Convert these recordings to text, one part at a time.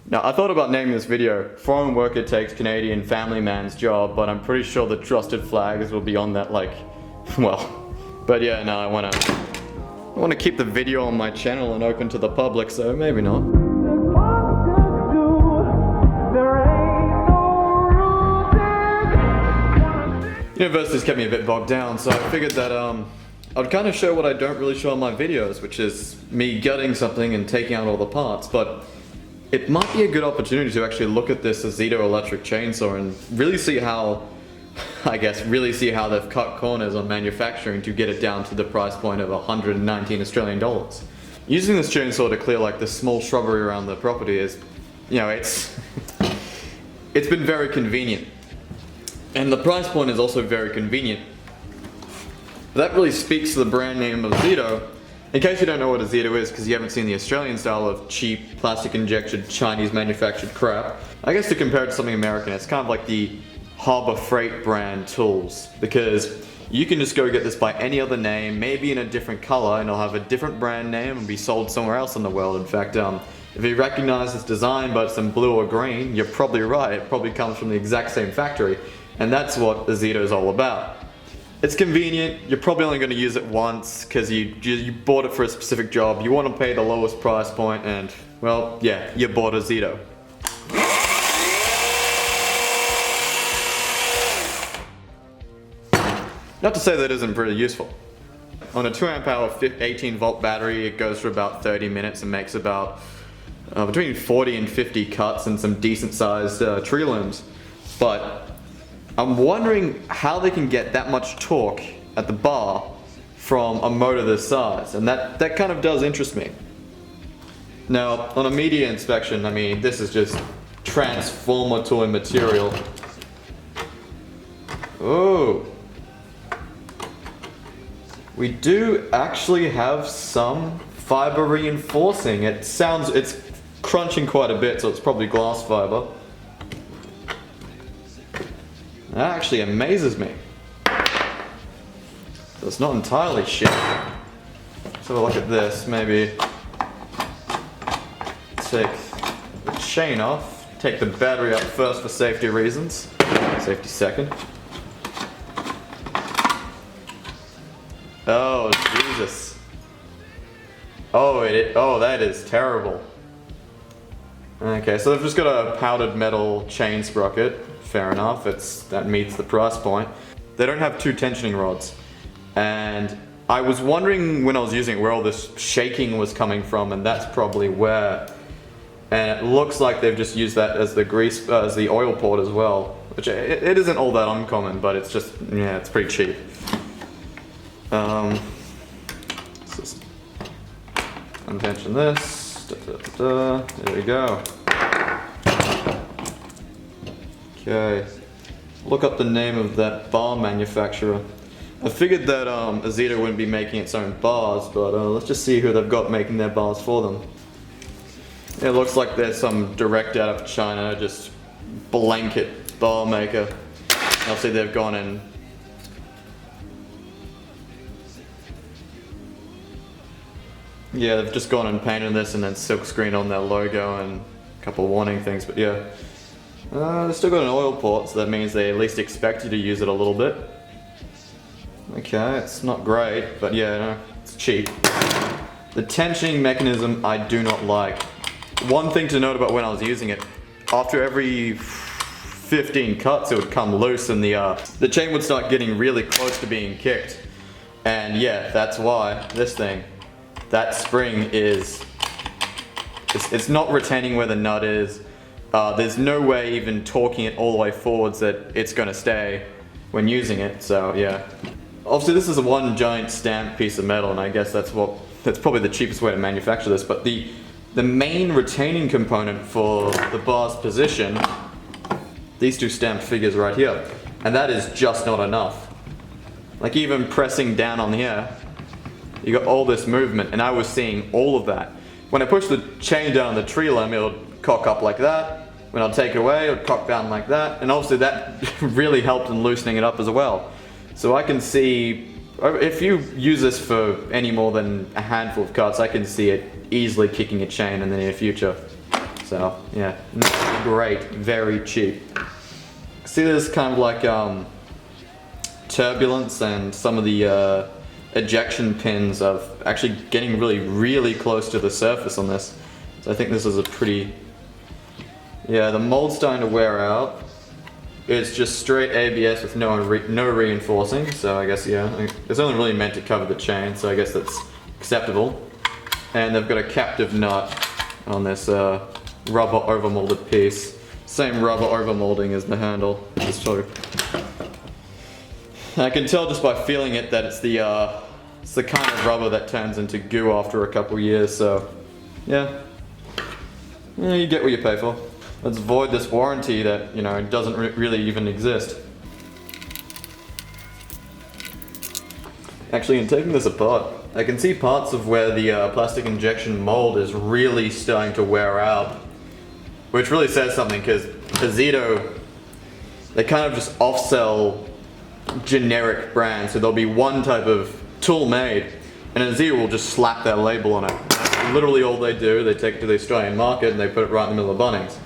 Now, I thought about naming this video, Foreign Worker Takes Canadian Family Man's Job, but I'm pretty sure the trusted flags will be on that, like, well. But yeah, no, I wanna keep the video on my channel and open to the public, so maybe not. University's kept me a bit bogged down, so I figured that I'd kind of show what I don't really show on my videos, which is me gutting something and taking out all the parts, but it might be a good opportunity to actually look at this Ozito electric chainsaw and really see how, really see how they've cut corners on manufacturing to get it down to the price point of 119 Australian dollars. Using this chainsaw to clear like the small shrubbery around the property is, you know, it's been very convenient. And the price point is also very convenient. That really speaks to the brand name of Ozito. In case you don't know what Ozito is, because you haven't seen the Australian style of cheap, plastic-injected, Chinese-manufactured crap, I guess to compare it to something American, it's kind of like the Harbor Freight brand tools, because you can just go get this by any other name, maybe in a different color, and it'll have a different brand name and be sold somewhere else in the world. In fact, if you recognize this design but it's in blue or green, you're probably right. It probably comes from the exact same factory, and that's what Ozito is all about. It's convenient, you're probably only going to use it once because you bought it for a specific job, you want to pay the lowest price point, and, well, yeah, you bought Ozito. Not to say that isn't pretty useful. On a 2 amp hour 18 volt battery, it goes for about 30 minutes and makes about between 40 and 50 cuts and some decent sized tree limbs. But I'm wondering how they can get that much torque at the bar from a motor this size, and that kind of does interest me. Now, on a media inspection, I mean, this is just transformer toy material. Oh, we do actually have some fiber reinforcing. It's crunching quite a bit, so it's probably glass fiber. That actually amazes me. So it's not entirely shit. Let's have a look at this. Maybe take the chain off. Take the battery out first for safety reasons. Safety second. Oh, Jesus. Oh, that is terrible. Okay, so they've just got a powdered metal chain sprocket. Fair enough, that meets the price point. They don't have 2 tensioning rods. And I was wondering when I was using it where all this shaking was coming from, and that's probably where. And it looks like they've just used that as the oil port as well. Which it isn't all that uncommon, but it's just, yeah, it's pretty cheap. Let's just untension this. There we go. Okay, look up the name of that bar manufacturer. I figured that Ozito wouldn't be making its own bars, but let's just see who they've got making their bars for them. It looks like there's some direct out of China, just blanket bar maker. Obviously they've gone in. Yeah, they've just gone and painted this and then silkscreen on their logo and a couple warning things, but yeah. They've still got an oil port, so that means they at least expect you to use it a little bit. Okay, it's not great, but yeah, no, it's cheap. The tensioning mechanism I do not like. One thing to note about when I was using it, after every 15 cuts it would come loose and the chain would start getting really close to being kicked. And yeah, that's why this thing, that spring is, it's not retaining where the nut is. There's no way even torquing it all the way forwards that it's going to stay when using it, so yeah. Obviously this is a one giant stamped piece of metal, and I guess that's probably the cheapest way to manufacture this, but the main retaining component for the bar's position, these 2 stamped figures right here, and that is just not enough. Like even pressing down on here, you got all this movement, and I was seeing all of that. When I push the chain down on the tree limb, it'll cock up like that. When I'll take it away, it'll cock down like that. And obviously that really helped in loosening it up as well. So I can see, if you use this for any more than a handful of cuts, I can see it easily kicking a chain in the near future. So yeah, not great, very cheap. See, there's kind of like turbulence, and some of the ejection pins are actually getting really close to the surface on this. So I think this is a pretty, yeah, the mold's starting to wear out. It's just straight ABS with no reinforcing, so I guess, yeah, it's only really meant to cover the chain, so I guess that's acceptable. And they've got a captive nut on this rubber overmolded piece. Same rubber overmolding as the handle. So I can tell just by feeling it that it's the kind of rubber that turns into goo after a couple years, so yeah. Yeah, you get what you pay for. Let's void this warranty that, you know, doesn't really even exist. Actually, in taking this apart, I can see parts of where the plastic injection mold is really starting to wear out. Which really says something, because Ozito, they kind of just off-sell generic brands. So there'll be one type of tool made, and Ozito will just slap their label on it. That's literally all they do. They take it to the Australian market and they put it right in the middle of Bunnings.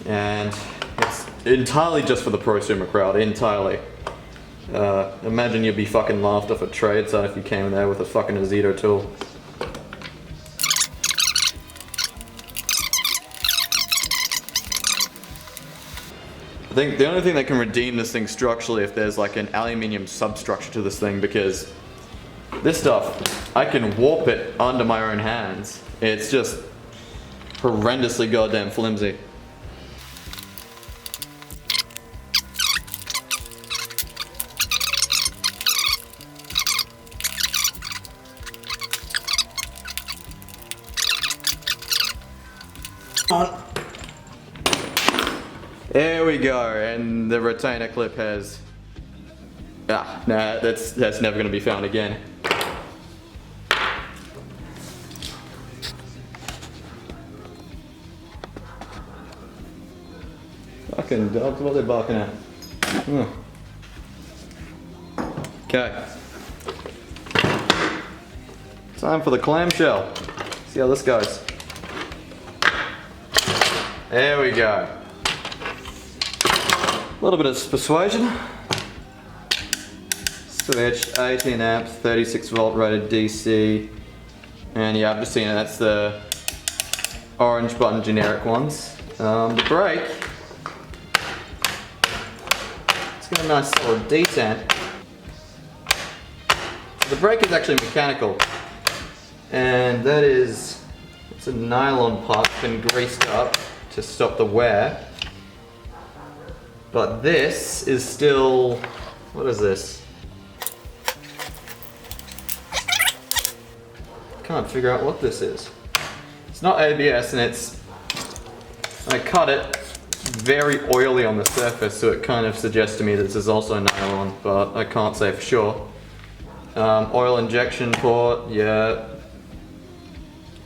And it's entirely just for the prosumer crowd, entirely. Imagine you'd be fucking laughed off a trade site if you came in there with a fucking Ozito tool. I think the only thing that can redeem this thing structurally if there's like an aluminium substructure to this thing, because this stuff, I can warp it under my own hands. It's just horrendously goddamn flimsy. There we go, and the retainer clip has... nah, that's never going to be found again. Fucking dogs, what are they barking at? Okay. Time for the clamshell. See how this goes. There we go. A little bit of persuasion. Switch, 18 amps, 36 volt rated DC. And yeah, I've just seen it, that's the orange button generic ones. The brake, it's got a nice solid detent. The brake is actually mechanical. And that is, it's a nylon pipe, been greased up to stop the wear. But this is still, what is this? Can't figure out what this is. It's not ABS, and it's, I cut it very oily on the surface, so it kind of suggests to me that this is also nylon, but I can't say for sure. Oil injection port, yeah.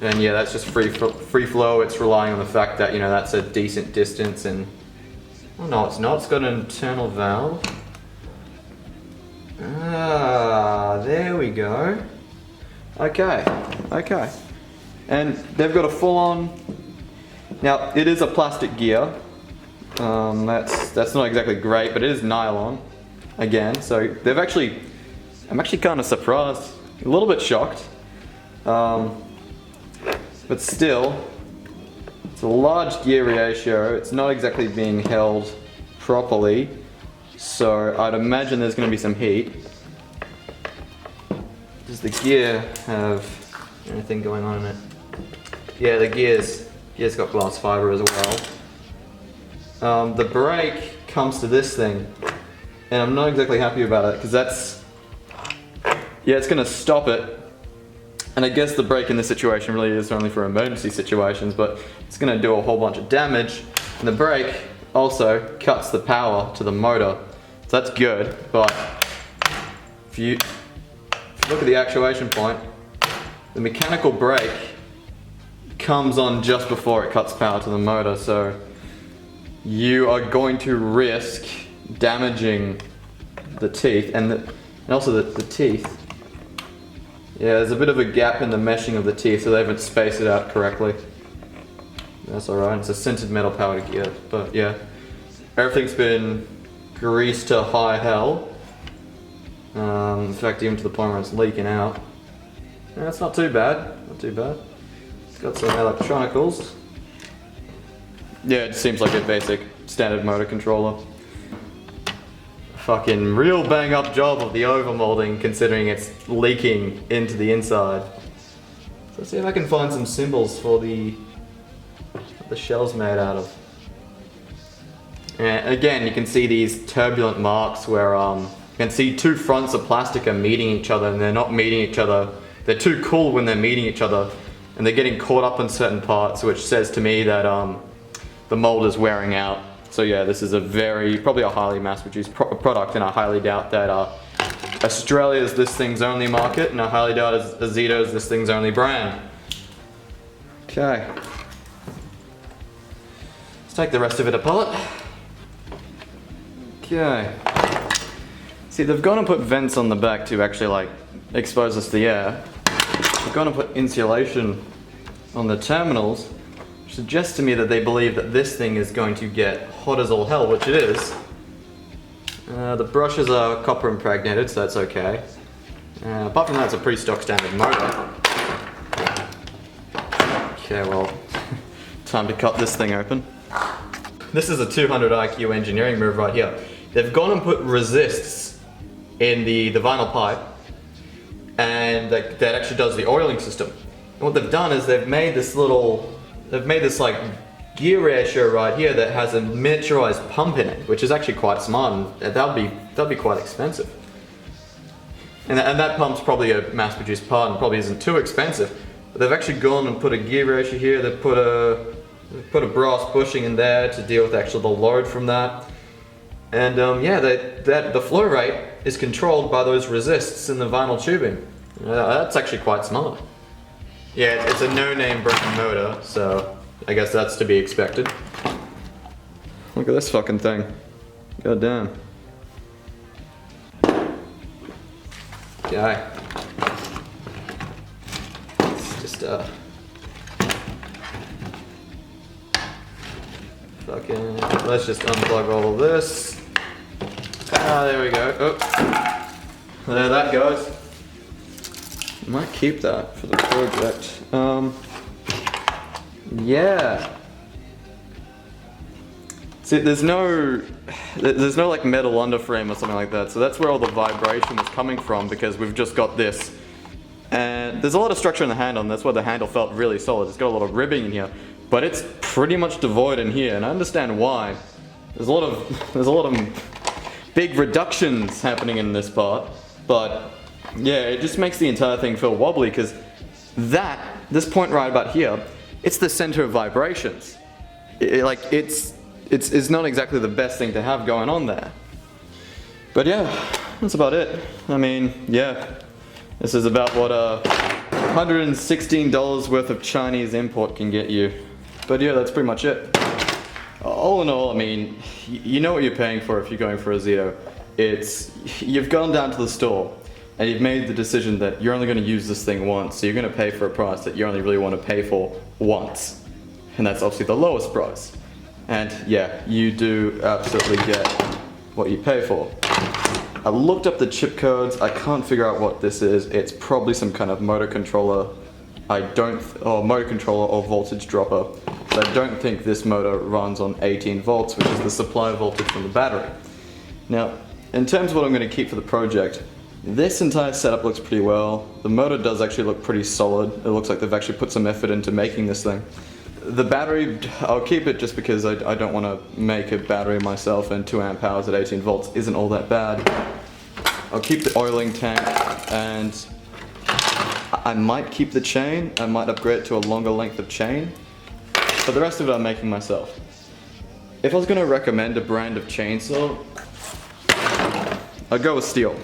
And yeah, that's just free flow. It's relying on the fact that, you know, that's a decent distance, and oh no, it's not. It's got an internal valve. Ah, there we go. Okay, okay. And they've got a full-on. Now it is a plastic gear. That's not exactly great, but it is nylon again. So they've actually. I'm actually kind of surprised, a little bit shocked. But still. It's a large gear ratio, it's not exactly being held properly, so I'd imagine there's going to be some heat. Does the gear have anything going on in it? Yeah, the gear's got glass fiber as well. The brake comes to this thing, and I'm not exactly happy about it, because that's, yeah, it's going to stop it. And I guess the brake in this situation really is only for emergency situations, but it's going to do a whole bunch of damage. And the brake also cuts the power to the motor. So that's good, but if you look at the actuation point, the mechanical brake comes on just before it cuts power to the motor, so you are going to risk damaging the teeth, and also the teeth. Yeah, there's a bit of a gap in the meshing of the teeth, so they haven't spaced it out correctly. That's alright, it's a sintered metal powered gear, but yeah. Everything's been greased to high hell. In fact, even to the point where it's leaking out. Yeah, it's not too bad, not too bad. It's got some electronicals. Yeah, it seems like a basic standard motor controller. Fucking real bang up job of the overmolding considering it's leaking into the inside. So let's see if I can find some symbols for the shell's made out of. And again, you can see these turbulent marks where you can see two fronts of plastic are meeting each other and they're not meeting each other. They're too cool when they're meeting each other and they're getting caught up in certain parts, which says to me that the mold is wearing out. So yeah, this is probably a highly mass-produced product, and I highly doubt that Australia is this thing's only market, and I highly doubt Ozito is this thing's only brand. Okay. Let's take the rest of it apart. Okay. See, they've gone and put vents on the back to actually like expose us to the air. They've gone and put insulation on the terminals, which suggests to me that they believe that this thing is going to get hot as all hell, which it is. The brushes are copper impregnated, so that's okay. Apart from that, it's a pretty stock standard motor. Okay, well, time to cut this thing open. This is a 200 IQ engineering move right here. They've gone and put resists in the vinyl pipe, and that actually does the oiling system. And what they've done is they've made this like gear ratio right here that has a miniaturized pump in it, which is actually quite smart, and that'll be quite expensive. And that pump's probably a mass-produced part and probably isn't too expensive. But they've actually gone and put a gear ratio here. They've put a brass bushing in there to deal with actually the load from that. And yeah, the flow rate is controlled by those resists in the vinyl tubing. That's actually quite smart. Yeah, it's a no-name brand motor, so I guess that's to be expected. Look at this fucking thing. God damn. Okay. It's just let's just unplug all of this. There we go. Oh. There that goes. Might keep that for the project. Yeah. See, there's no like metal underframe or something like that, so that's where all the vibration was coming from, because we've just got this. And there's a lot of structure in the handle, and that's why the handle felt really solid. It's got a lot of ribbing in here, but it's pretty much devoid in here, and I understand why. There's a lot of big reductions happening in this part, but yeah, it just makes the entire thing feel wobbly, because this point right about here, it's the center of vibrations. It's not exactly the best thing to have going on there. But yeah, that's about it. I mean, yeah, this is about what $116 worth of Chinese import can get you. But yeah, that's pretty much it. All in all, I mean, you know what you're paying for if you're going for a Ozito. You've gone down to the store and you've made the decision that you're only going to use this thing once, so you're going to pay for a price that you only really want to pay for once. And that's obviously the lowest price. And yeah, you do absolutely get what you pay for. I looked up the chip codes. I can't figure out what this is. It's probably some kind of motor controller. Or motor controller or voltage dropper. So I don't think this motor runs on 18 volts, which is the supply voltage from the battery. Now, in terms of what I'm going to keep for the project, this entire setup looks pretty well. The motor does actually look pretty solid. It looks like they've actually put some effort into making this thing. The battery, I'll keep it just because I don't want to make a battery myself, and 2 amp hours at 18 volts isn't all that bad. I'll keep the oiling tank, and I might keep the chain. I might upgrade it to a longer length of chain, but the rest of it I'm making myself. If I was going to recommend a brand of chainsaw, I'd go with steel.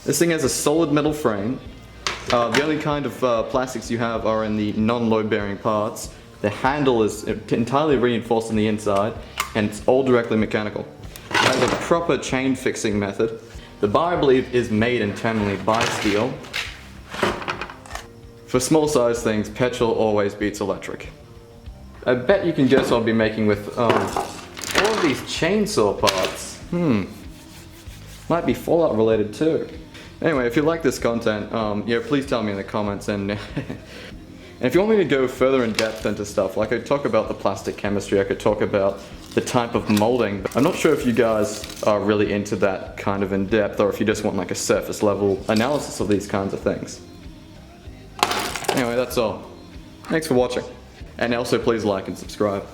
This thing has a solid metal frame. The only kind of plastics you have are in the non-load bearing parts. The handle is entirely reinforced on the inside, and it's all directly mechanical. It has a proper chain fixing method. The bar, I believe, is made internally by steel. For small size things, petrol always beats electric. I bet you can guess what I'll be making with all of these chainsaw parts. Might be Fallout related too. Anyway, if you like this content, yeah, please tell me in the comments, and and if you want me to go further in depth into stuff, like I could talk about the plastic chemistry, I could talk about the type of molding. I'm not sure if you guys are really into that kind of in depth, or if you just want like a surface level analysis of these kinds of things. Anyway, that's all. Thanks for watching. And also please like and subscribe.